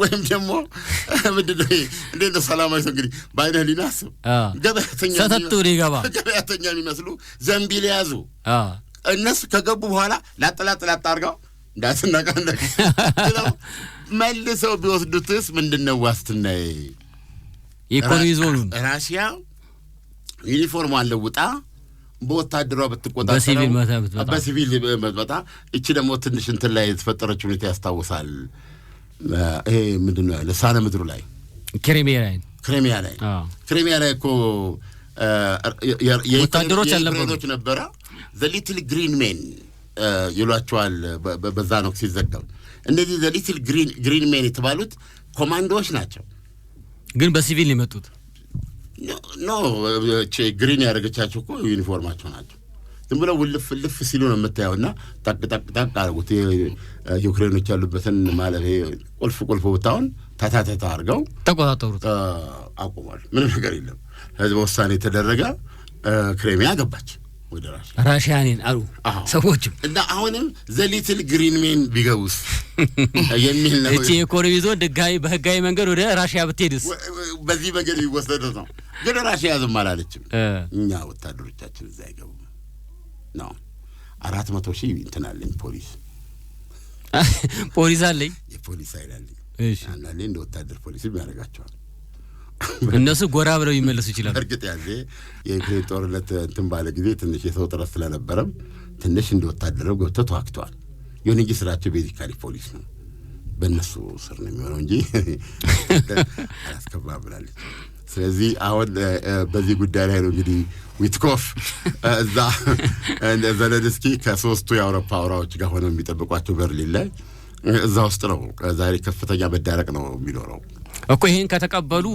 ወይም ደግሞ ምንድነው እንደ ሰላማዊ ሰው እንግዲህ ባይነህ ሊናስ ገበያተኛ ገበያተኛ የሚመስሉ ዘንቢል ያዙ እነሱ ከገቡ በኋላ ላጥላጥ አርጋው እንዳስናቀንደክ መልሰው ቢወስዱትስ ምንድነው ዋስትናዬ ኢኮኖሚ ዞኑን ራሽያ ዩኒፎርም አለውጣ በወታደሯ በትቆጣጣው በሲቪል መጥበጣ እቺ ደግሞ ትንሽ እንትን ላይ የተፈጠረች ሁኔታ ያስታውሳል ይሄ ምንድነው ለሳነ ምድሩ ላይ ክሪሚያ ላይ እኮ ወታደሮች አለበሮች ነበረ the little green men ይሏቸዋል በዛ ነው ሲዘጋው እነዚህ the little green men የተባሉት ኮማንዶዎች ናቸው ግን በሲቪል የመጡት ኖ ግሪን ያደረገቻቸው እኮ ዩኒፎርማቸው ናቸው ዝም ብለው ውልፍ ሲሉ ነው የምታየውና ታቅ አርጉት ዩክሬኖች ያሉበትን ማለት ቁልፍ ቦታውን ታታታ አርገው ተቆጣጣሩት አቆማሉ ምንም ነገር የለም ህዝብ ውሳኔ ተደረገ ክሪሚያ ገባች ወደ ራሽያኔን አሉ ሰዎች እና አሁንም ዘሊትል ግሪን ሜን ቢገውስ የሚል ነው እቺ ኢኮኖሚ ዞን ድጋይ በህጋዊ መንገድ ወደ ራሽያ ብትሄድስ በዚህ መንገድ ይወሰደው ነው ግን ራሽያ ዝም አላለችም እኛ ወታደሮቻችን እዛ አይገቡ ነው 400,000 እንትናለኝ ፖሊስ አለኝ የፖሊስ አይደለም እሺ አንዳንዴ እንደ ወታደር ፖሊስ ያደርጋቸዋል እነሱ ጎራ ብለው ይመለሱ ይችላል እርግጥ ያዜ የዩክሬን ጦርነት እንትን ባለ ጊዜ ትንሽ የሰው ጥረት ስለነበረ ትንሽ እንደ ወታደር ገብተው ተዋግተዋል ይሁን እንጂ ስራቸው ቤዚካሊ ፖሊስ ነው በእነሱ ስር ነው የሚሆነው እንጂ አስከባብላለች ስለዚህ አሁን በዚህ ጉዳይ ላይ ነው እንግዲህ ዊትኮፍ እዛ ዘለንስኪ ከሶስቱ የአውሮፓ አውራዎች ጋር ሆነው የሚጠብቋቸው በርሊን ላይ እዛ ውስጥ ነው ዛሬ ከፍተኛ መዳረቅ ነው የሚኖረው እኮ ይሄን ከተቀበሉ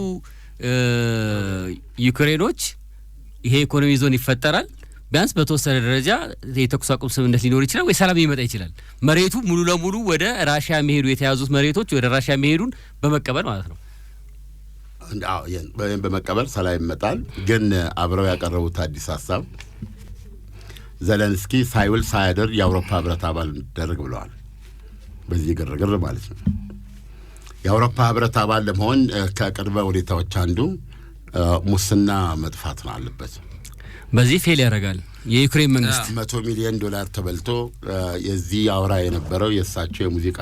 ዩክሬኖች ይሄ ኢኮኖሚ ዞን ይፈጠራል ቢያንስ በተወሰነ ደረጃ የተኩስ አቁም ስምምነት ሊኖር ይችላል ወይ ሰላም ሊመጣ ይችላል መሬቱ ሙሉ ለሙሉ ወደ ራሽያ መሄዱ የተያዙት መሬቶች ወደ ራሽያ መሄዱን በመቀበል ማለት ነው በመቀበል ሰላም ይመጣል ግን አብረው ያቀረቡት አዲስ ሐሳብ ዘለንስኪ ሳይውል ሳያድር የአውሮፓ ህብረት አባል ደረግ ብለዋል በዚህ ግርግር ማለት ነው የአውሮፓ ህብረት አባል ለመሆን ከቅድመ ሁኔታዎች አንዱ ሙስና መጥፋት ነው አለበት በዚህ ፌል ያደርጋል የዩክሬን መንግስት $100 ሚሊዮን ተበልቶ የዚህ አውራ የነበረው የሳቸው የሙዚቃ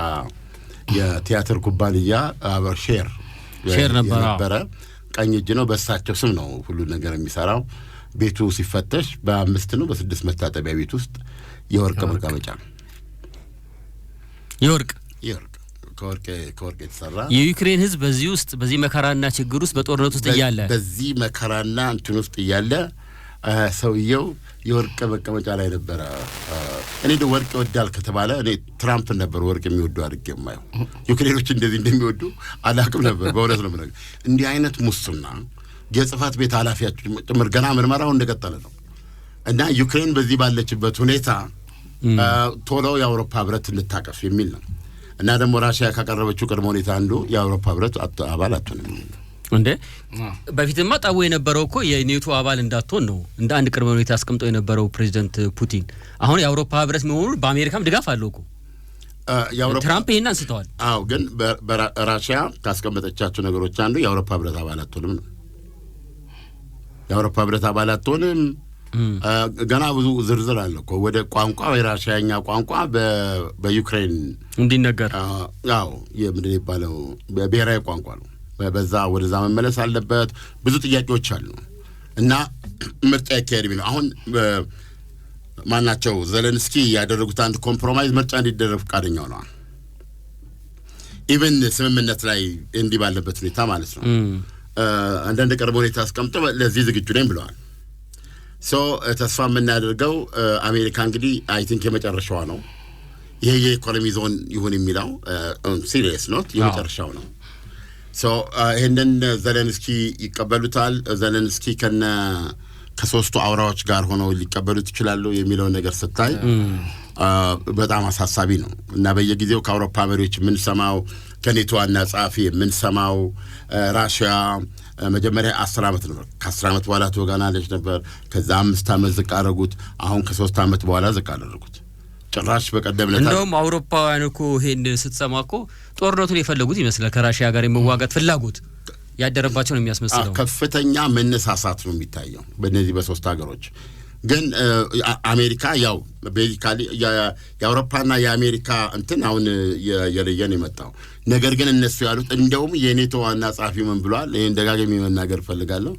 የቲያትር ኩባንያ አበር ሼር ነበረ ቀኝ እጅ ነው በሳቸው ስም ነው ሁሉ ነገር የሚሰራው ቤቱ ሲፈተሽ በ5 ነው በ6 መታጠቢያ ቤት ውስጥ የወርቅ መቀመጫ የወርቅ ከወርቅ የተሰራ የዩክሬን ህዝብ በዚህ ውስጥ በዚህ መከራና ችግር ውስጥ በጦርነት ውስጥ እያለ በዚህ መከራና እንትን ውስጥ እያለ ሰውየው የወርቅ መቀመጫ ላይ ነበር እኔ ወርቅ ይወዳል ከተባለ እኔ ትራምፕ ነበር ወርቅ የሚወዱ አድርጌ የማየው ዩክሬኖች እንደዚህ እንደሚወዱ አላቅም ነበር በእውነት ነው ማለት እንዲህ አይነት ሙስና የጽፋት ቤት ኃላፊያቸው ጭምር ገና ምርመራው እንደቀጠለ ነው እና ዩክሬን በዚህ ባለችበት ሁኔታ ቶሎ የአውሮፓ ህብረት እንድታቀፍ የሚል ነው እና ደግሞ ራሽያ ካቀረበችው ቅድመ ሁኔታ አንዱ የአውሮፓ ህብረት አባል አትሆንም እንዴ በፊትማ ጣው የነበረው እኮ የኔቶ አባል እንዳትሆን ነው እንደ አንድ ቅድመ ሁኔታ አስቀምጠው የነበረው ፕሬዝዳንት ፑቲን አሁን የአውሮፓ ህብረት መሆኑ በአሜሪካም ድጋፍ አለው እኮ ትራምፕ ይሄን አንስተዋል አዎ ግን በራሽያ ካስቀመጠቻቸው ነገሮች አንዱ የአውሮፓ ህብረት አባል አትሆንም ነው የአውሮፓ ህብረት አባል አትሆንም ገና ብዙ ዝርዝር አለ እኮ ወደ ቋንቋ የራሽያኛ ቋንቋ በዩክሬን እንዲነገር አዎ የምንድነው ይባለው በብሔራዊ ቋንቋ ነው በዛ ወደዛ መመለስ አለበት ብዙ ጥያቄዎች አሉ እና ምርጫ አካሄድ ነው አሁን ማናቸው ዘለንስኪ ያደረጉት አንድ ኮምፕሮማይዝ ምርጫ እንዲደረግ ፈቃደኛው ነው ኢቨን ስምምነት ላይ እንዲ ባለበት ሁኔታ ማለት ነው አንዳንድ ቅርብ ሁኔታ አስቀምጠው ለዚህ ዝግጁ ነኝ ብለዋል ተስፋ የምናደርገው አሜሪካ እንግዲህ አይ ቲንክ የመጨረሻው ነው ይሄ የኢኮኖሚ ዞን ይሁን የሚለው ሲሪየስ ኖት የመጨረሻው ነው ይሄንን ዘለንስኪ ይቀበሉታል ዘለንስኪ ከሶስቱ አውራዎች ጋር ሆነው ሊቀበሉት ይችላሉ የሚለው ነገር ስታይ በጣም አሳሳቢ ነው እና በየጊዜው ከአውሮፓ መሪዎች የምንሰማው ከኔቶ ዋና ጸሐፊ የምንሰማው ራሽያ መጀመሪያ 10 ዓመት ነበር ከ10 ዓመት በኋላ ተወጋናለች ነበር ከዛ 5 ዓመት ዝቅ አደረጉት አሁን ከ3 ዓመት በኋላ ዝቅ አደረጉት ጭራሽ በቀደም ለታ እንደውም አውሮፓውያን እኮ ይሄን ስትሰማ እኮ ጦርነቱን የፈለጉት ይመስላል ከራሽያ ጋር የመዋጋት ፍላጎት ያደረባቸው ነው የሚያስመስለው ከፍተኛ መነሳሳት ነው የሚታየው በእነዚህ በሶስት ሀገሮች ግን አሜሪካ ያው ቤዚካሊ የአውሮፓና የአሜሪካ እንትን አሁን የለየን የመጣው ነገር ግን እነሱ ያሉት እንደውም የኔቶ ዋና ጸሐፊ ምን ብሏል ይሄን ደጋግሜ መናገር ፈልጋለሁ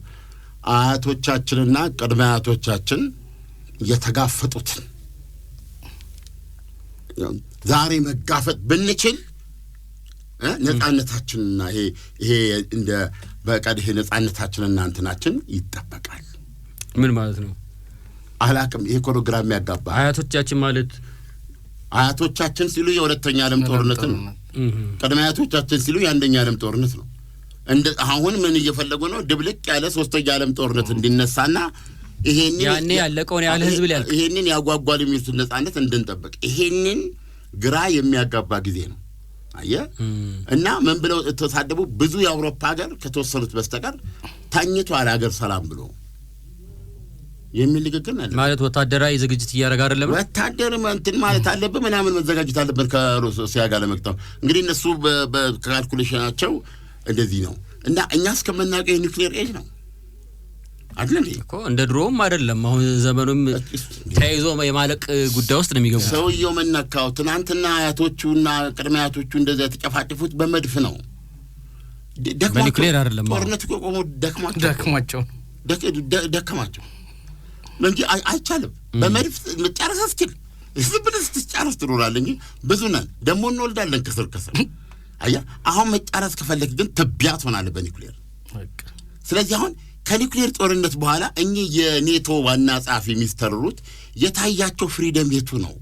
አያቶቻችንና ቅድመ አያቶቻችን የተጋፈጡትን ዛሬ መጋፈጥ ብንችል ነፃነታችንና ይሄ እንደ በቀድህ ነፃነታችንና እንትናችን ይጠበቃል ምን ማለት ነው አላቅም ይሄ ፕሮግራም ያጋባ አያቶቻችን ማለት አያቶቻችን ሲሉ የሁለተኛ ዓለም ጦርነት ነው ቀድመ አያቶቻችን ሲሉ የአንደኛ ዓለም ጦርነት ነው እንደ አሁን ምን እየፈለጉ ነው ድብልቅ ያለ ሶስተኛ ዓለም ጦርነት እንዲነሳና ይሄንን ያኔ ያለቀውን ያለ ህዝብ ሊያልቅ ይሄንን ያጓጓል የሚሉት ነፃነት እንድንጠብቅ ይሄንን ግራ የሚያጋባ ጊዜ ነው አየ እና ምን ብለው ተሳደቡ ብዙ የአውሮፓ ሀገር ከተወሰኑት በስተቀር ታኝቷል ሀገር ሰላም ብሎ የሚልግግን አለ ማለት ወታደራዊ ዝግጅት እያደረገ አይደለም ወታደር እንትን ማለት አለበት ምናምን መዘጋጀት አለበት ከሩሲያ ጋር ለመቅጠም እንግዲህ እነሱ በካልኩሌሽናቸው እንደዚህ ነው እና እኛ እስከምናውቀው የኒውክሌር ኤጅ ነው አይደለም እኮ እንደ ድሮም አይደለም አሁን ዘመኑም ተያይዞ የማለቅ ጉዳይ ውስጥ ነው የሚገቡት ሰውየው መናካው ትናንትና አያቶቹና ቅድመ አያቶቹ እንደዛ ተጨፋጭፉት በመድፍ ነው በኒውክሌር አይደለም ጦርነት ቆሞ ደከማቸው እንጂ አይቻልም በመድፍ መጨረስ አስችል ዝብልስ ትጨርስ ትኖራለህ እንጂ ብዙ ነን ደግሞ እንወልዳለን ከስር አያ አሁን መጨረስ ከፈለክ ግን ትቢያት ሆናለህ በኒውክሌር ስለዚህ አሁን ከኒውክሌር ጦርነት በኋላ እኚህ የኔቶ ዋና ጸሐፊ ሚስተር ሩት የታያቸው ፍሪደም የቱ ነው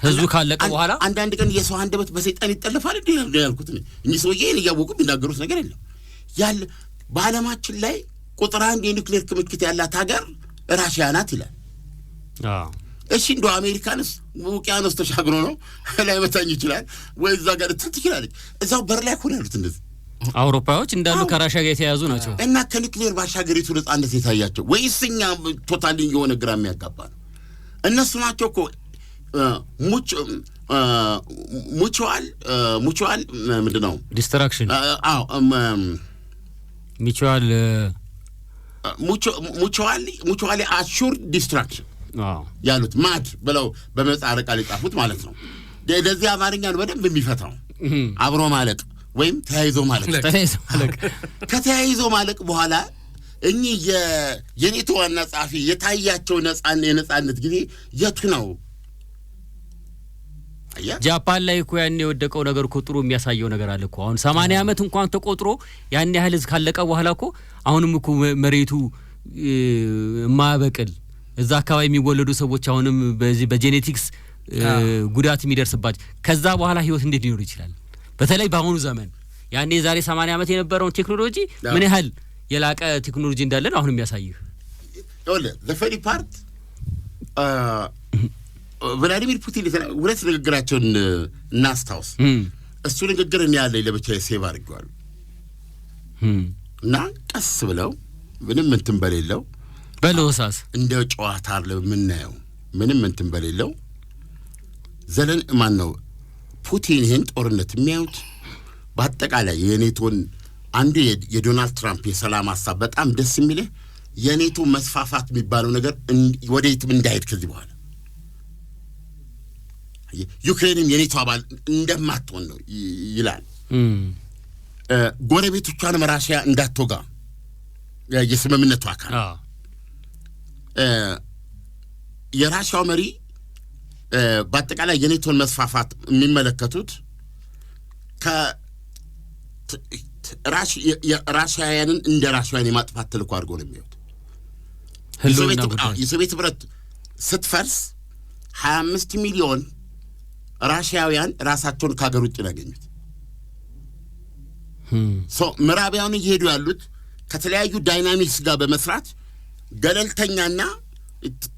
ህዝቡ ካለቀ በኋላ አንዳንድ ቀን የሰው አንደበት በሰይጣን ይጠለፋል እንዴ ያልኩት እኚህ ሰውዬን እያወቁ ቢናገሩት ነገር የለም ያለ በዓለማችን ላይ ቁጥር 1 የኒውክሌር ክምችት ያላት ሀገር ራሽያ ናት ይላል እሺ እንደው አሜሪካንስ ውቅያኖስ ተሻግሮ ነው ላይ መታኝ ይችላል ወይ እዛ ጋር ትችላለች እዛው በር ላይ ሆነ ያሉት እንደዚህ አውሮፓዎች እንዳሉ ከራሽያ ጋር የተያዙ ናቸው እና ከኒውክሌር ባሻገሪቱ ነፃነት የታያቸው ወይስ እኛ ቶታሊ የሆነ ግራ የሚያጋባ ነው እነሱ ናቸው እኮ ሙቹዋል ምንድነው ዲስትራክሽን ሙቹዋሊ አሹርድ ዲስትራክሽን ያሉት ማድ ብለው በመጻረ ቃል የጻፉት ማለት ነው ለዚህ አማርኛን በደንብ የሚፈታው አብሮ ማለቅ ወይም ተያይዞ ማለቅ ከተያይዞ ማለቅ በኋላ እኚህ የኔቶ ዋና ጸሐፊ የታያቸው የነፃነት ጊዜ የቱ ነው ጃፓን ላይ እኮ ያን የወደቀው ነገር እኮ ጥሩ የሚያሳየው ነገር አለ እኮ አሁን 80 ዓመት እንኳን ተቆጥሮ ያን ያህል ካለቀ በኋላ እኮ አሁንም እኮ መሬቱ ማበቀል እዛ አካባቢ የሚወለዱ ሰዎች አሁንም በዚህ በጄኔቲክስ ጉዳት የሚደርስባቸው ከዛ በኋላ ህይወት እንዴት ሊኖር ይችላል በተለይ በአሁኑ ዘመን ያኔ ዛሬ 80 ዓመት የነበረውን ቴክኖሎጂ ምን ያህል የላቀ ቴክኖሎጂ እንዳለን አሁንም ያሳይህ ኦለ ዘፈሪ ፓርት ቭላዲሚር ፑቲን ሁለት ንግግራቸውን እናስታውስ እሱ ንግግር እኔ ያለኝ ለብቻዬ ሴቭ አድርጌዋለሁ እና ቀስ ብለው ምንም እንትን በሌለው በለውሳስ እንደ ጨዋታ ለምናየው ምንም እንትን በሌለው ዘለን ማን ነው ፑቲን ይሄን ጦርነት የሚያዩት በአጠቃላይ የኔቶን አንዱ የዶናልድ ትራምፕ የሰላም ሐሳብ በጣም ደስ የሚልህ የኔቶ መስፋፋት የሚባለው ነገር ወዴትም እንዳይሄድ ከዚህ በኋላ ዩክሬንም የኔቶ አባል እንደማትሆን ነው ይላል ጎረቤቶቿንም ራሽያ እንዳትወጋ የስምምነቱ አካል የራሽያው መሪ በአጠቃላይ የኔቶን መስፋፋት የሚመለከቱት ራሽያንን እንደ ራሽያን የማጥፋት ተልዕኮ አድርገው ነው የሚያዩት የሶቪየት ህብረት ስትፈርስ 25 ሚሊዮን ራሽያውያን ራሳቸውን ከሀገር ውጭ ያገኙት ምዕራባውያን እየሄዱ ያሉት ከተለያዩ ዳይናሚክስ ጋር በመስራት ገለልተኛና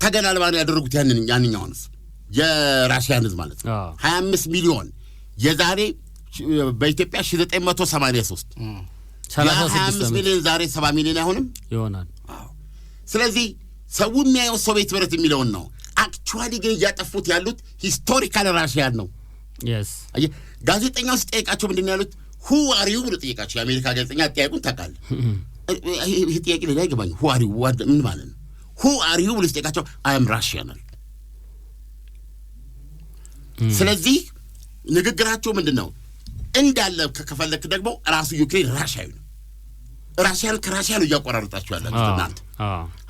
ተገላልባን ያደረጉት ያንኛውንስ የራሽያን ህዝብ ማለት ነው 25 ሚሊዮን የዛሬ በኢትዮጵያ 1983 35 ሚሊዮን ዛሬ 70 ሚሊዮን አይሆንም ይሆናል። ስለዚህ ሰው የሚያየው ሶቪየት ህብረት የሚለውን ነው። አክቹዋሊ ግን ያጠፉት ያሉት ሂስቶሪካል ራሽያን ነው። yes ጋዜጠኛው ሲጠይቃቸው ምንድነው ያሉት? who are you ብሎ ጠየቃቸው። የአሜሪካ ጋዜጠኛ ጠይቁን ታውቃለህ? ይሄ ጥያቄ ላይ አይገባኝ። who are you ምን ማለት ነው? who are you ብሎ ጠየቃቸው። I am Russian። ስለዚህ ንግግራቸው ምንድነው? እንዳለ ከፈለክ ደግሞ ራሱ ዩክሬን ራሽያዊ ነው። ራሽያን ከራሽያ ነው እያቆራረጣችሁ ያላችሁ እናንተ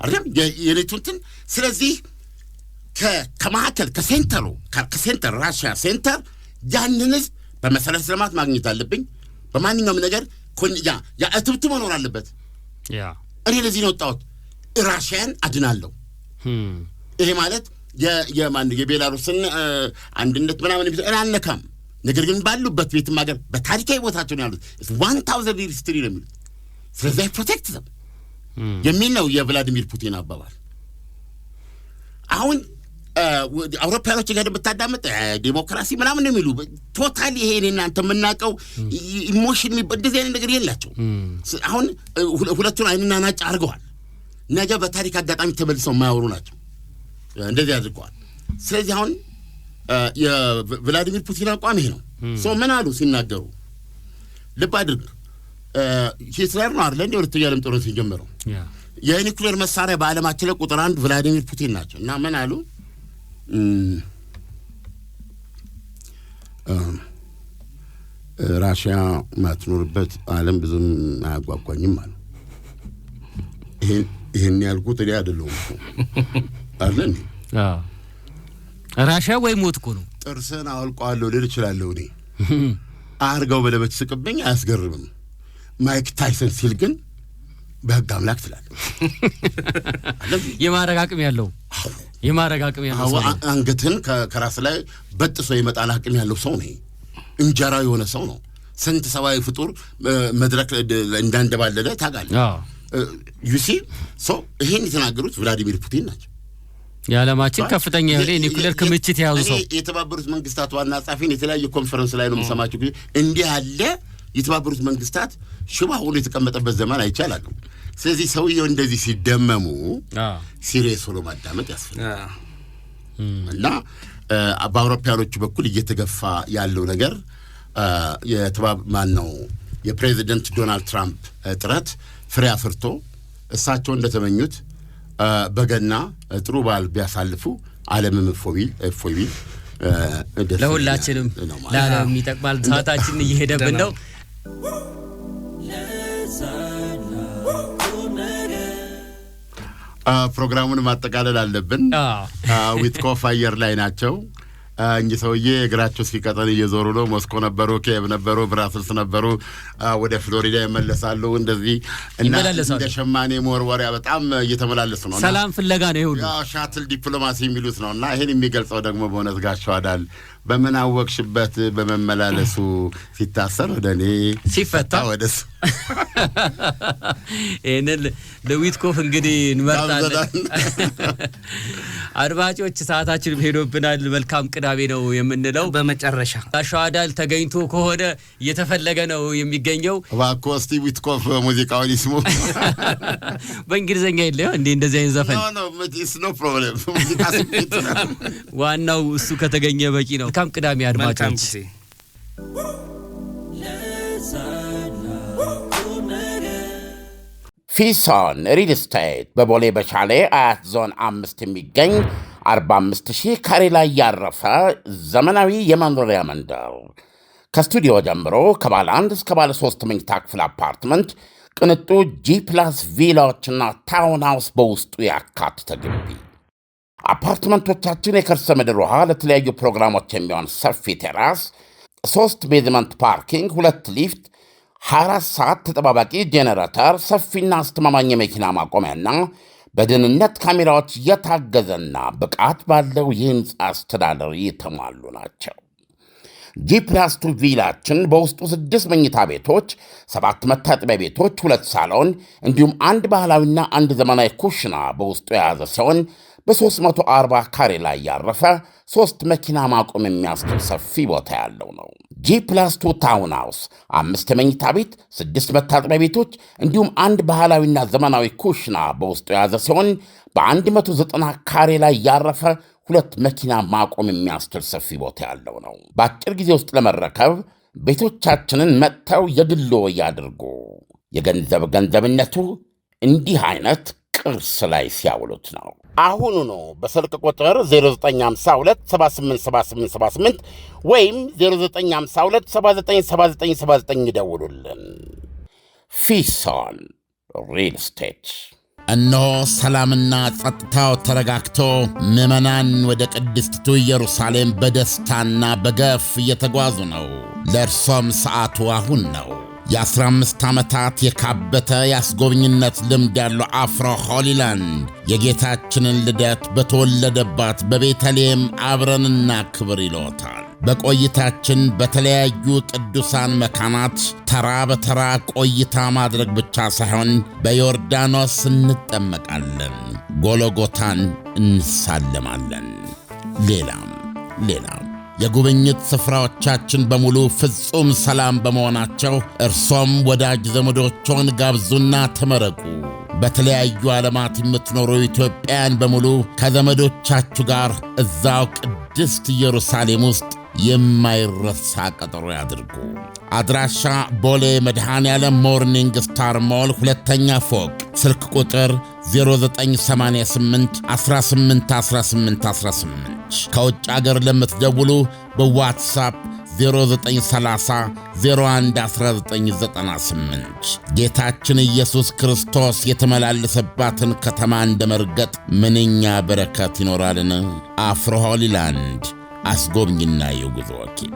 አይደል? የኔቱንትን ስለዚህ ከማዕከል ከሴንተር ራሽያ ሴንተር ያንን ህዝብ በመሰረተ ልማት ማግኘት አለብኝ። በማንኛውም ነገር ያ እትብት መኖር አለበት። እኔ ለዚህ ነው ወጣሁት። ራሽያን አድናለሁ። ይሄ ማለት የቤላሩስን አንድነት ምናምን አልነካም። ነገር ግን ባሉበት ቤትም ሀገር በታሪካዊ ቦታቸው ነው ያሉት 1000 years history ነው የሚሉት። ስለዚህ ፕሮቴክት ዘም የሚል ነው የቭላዲሚር ፑቲን አባባል። አሁን አውሮፓውያኖች ጋር ብታዳምጥ ዲሞክራሲ ምናምን ነው የሚሉ ቶታሊ ይሄ እናንተ የምናውቀው ኢሞሽን እንደዚህ አይነት ነገር የላቸው። አሁን ሁለቱን አይንና ናጭ አድርገዋል። ነገ በታሪክ አጋጣሚ ተመልሰው የማያወሩ ናቸው። እንደዚህ አድርገዋል። ስለዚህ አሁን የቭላዲሚር ፑቲን አቋም ይሄ ነው። ሶ ምን አሉ ሲናገሩ ልብ አድርግ። ሂትለር ነው አይደል እንደ ሁለተኛው ዓለም ጦርነት የጀመረው። የኒውክሌር መሳሪያ በዓለማችን ላይ ቁጥር 1 ቭላዲሚር ፑቲን ናቸው። እና ምን አሉ? ራሽያ ማትኖርበት ዓለም ብዙም አያጓጓኝም አሉ። ይሄን ያልኩት እኔ አይደለሁም አይደል? ራሽያ ወይ ሞት እኮ ነው። ጥርስን አውልቀዋለሁ ልል እችላለሁ እኔ አርገው በለበት ስቅብኝ አያስገርምም። ማይክ ታይሰን ሲል ግን በህግ አምላክ ትላለህ። የማረግ አቅም ያለው ሰው አንገትን ከራስ ላይ በጥሶ የመጣል አቅም ያለው ሰው ነው። እንጀራ የሆነ ሰው ነው። ስንት ሰባዊ ፍጡር መድረክ እንዳንደባለለ ታውቃለህ። ዩሲ ሶ ይሄን የተናገሩት ቭላዲሚር ፑቲን ናቸው። የዓለማችን ከፍተኛ የሆነ ኒውክሌር ክምችት የያዙ ሰው የተባበሩት መንግስታት ዋና ጸሐፊን የተለያየ ኮንፈረንስ ላይ ነው የምሰማቸው። እንዲህ ያለ የተባበሩት መንግስታት ሽባ ሆኖ የተቀመጠበት ዘመን አይቻላል። ስለዚህ ሰውየው እንደዚህ ሲደመሙ ሲሪየስ ሆኖ ማዳመጥ ያስፈልጋል። እና በአውሮፓውያኖቹ በኩል እየተገፋ ያለው ነገር የፕሬዚደንት ዶናልድ ትራምፕ ጥረት ፍሬ አፍርቶ እሳቸው እንደተመኙት በገና ጥሩ በዓል ቢያሳልፉ ዓለምም እፎይ ለሁላችንም ለዓለም ይጠቅማል። ሰዓታችን እየሄደብን ነው። ፕሮግራሙን ማጠቃለል አለብን። ዊትኮፍ አየር ላይ ናቸው። እንጂ ሰውዬ እግራቸው ሲቀጠል እየዞሩ ነው። ሞስኮ ነበሩ፣ ኪየቭ ነበሩ፣ ብራስልስ ነበሩ፣ ወደ ፍሎሪዳ ይመለሳሉ። እንደዚህ እና እንደ ሸማኔ መወርወሪያ በጣም እየተመላለሱ ነው። ሰላም ፍለጋ ነው ይሁን ሻትል ዲፕሎማሲ የሚሉት ነውና ይሄን የሚገልጸው ደግሞ በእውነት ጋሻው አዳል በምን አወቅሽበት በመመላለሱ ሲታሰር ወደኔ ሲፈታ ወደሱ እነል ለዊትኮፍ እንግዲህ እንመርጣለን። አድማጮች ሰዓታችን ሄዶብናል። መልካም ቅዳሜ ነው የምንለው። በመጨረሻ ጋሻው አዳል ተገኝቶ ከሆነ እየተፈለገ ነው የሚገኘው። እባክዎ እስቲ ዊትኮፍ ሙዚቃውን ይስሙ። በእንግሊዘኛ የለም እንዴ እንደዚህ አይነት ዘፈን? ኖ ኖ ፕሮብሌም። ሙዚቃ ስሜት ዋናው እሱ ከተገኘ በቂ ነው። መልካም ቅዳሜ አድማጮች። ፊሶን ሪል ስቴት በቦሌ በሻሌ አያት ዞን 5 የሚገኝ 45,000 ካሬ ላይ ያረፈ ዘመናዊ የመኖሪያ መንደር ከስቱዲዮ ጀምሮ ከባለ 1 እስከ ባለ 3 መኝታ ክፍል አፓርትመንት፣ ቅንጡ ጂ+ ቪላዎችና ታውን ሃውስ በውስጡ ያካተተ ግቢ። አፓርትመንቶቻችን የከርሰ ምድር ውሃ፣ ለተለያዩ ፕሮግራሞች የሚሆን ሰፊ ቴራስ፣ 3 ቤዝመንት ፓርኪንግ፣ 2 ሊፍት፣ 24 ሰዓት ተጠባባቂ ጄኔሬተር፣ ሰፊና አስተማማኝ የመኪና ማቆሚያና በደህንነት ካሜራዎች የታገዘና ብቃት ባለው የህንፃ አስተዳደር የተሟሉ ናቸው። G+2 ቪላችን በውስጡ 6 መኝታ ቤቶች፣ 7 መታጠቢያ ቤቶች፣ 2 ሳሎን እንዲሁም አንድ ባህላዊና አንድ ዘመናዊ ኩሽና በውስጡ የያዘ ሲሆን በ340 ካሬ ላይ ያረፈ 3 መኪና ማቆም የሚያስችል ሰፊ ቦታ ያለው ነው። G+2 ታውን ሃውስ 5 መኝታ ቤት፣ 6 መታጠቢያ ቤቶች እንዲሁም አንድ ባህላዊና ዘመናዊ ኩሽና በውስጡ የያዘ ሲሆን በ190 ካሬ ላይ ያረፈ 2 መኪና ማቆም የሚያስችል ሰፊ ቦታ ያለው ነው። በአጭር ጊዜ ውስጥ ለመረከብ ቤቶቻችንን መጥተው የግሎ ያድርጉ። ገንዘብነቱ እንዲህ አይነት ቅርስ ላይ ሲያውሉት ነው። አሁኑኑ በስልክ ቁጥር 0952787878 ወይም 0952797979 ይደውሉልን። ፊሶን ሪል ስቴት። እነሆ ሰላምና ጸጥታው ተረጋግቶ ምዕመናን ወደ ቅድስቲቱ ኢየሩሳሌም በደስታና በገፍ እየተጓዙ ነው። ለእርሶም ሰዓቱ አሁን ነው። የ15 ዓመታት የካበተ የአስጎብኝነት ልምድ ያለው አፍሮ ሆሊላንድ የጌታችንን ልደት በተወለደባት በቤተልሔም አብረንና ክብር ይሎታል። በቆይታችን በተለያዩ ቅዱሳን መካናት ተራ በተራ ቆይታ ማድረግ ብቻ ሳይሆን በዮርዳኖስ እንጠመቃለን፣ ጎሎጎታን እንሳለማለን። ሌላም የጉብኝት ስፍራዎቻችን በሙሉ ፍጹም ሰላም በመሆናቸው እርሶም ወዳጅ ዘመዶችዎን ጋብዙና ተመረቁ። በተለያዩ ዓለማት የምትኖሩ ኢትዮጵያውያን በሙሉ ከዘመዶቻችሁ ጋር እዛው ቅድስት ኢየሩሳሌም ውስጥ የማይረሳ ቀጠሮ ያድርጉ። አድራሻ ቦሌ መድኃኔዓለም ሞርኒንግ ስታር ሞል 2ኛ ፎቅ፣ ስልክ ቁጥር 0988 181818። ከውጭ አገር ለምትደውሉ በዋትሳፕ 0930 011998። ጌታችን ኢየሱስ ክርስቶስ የተመላለሰባትን ከተማ እንደ መርገጥ ምንኛ በረከት ይኖራልን! አፍሮ ሆሊላንድ አስጎብኝና የጉዞ ወኪል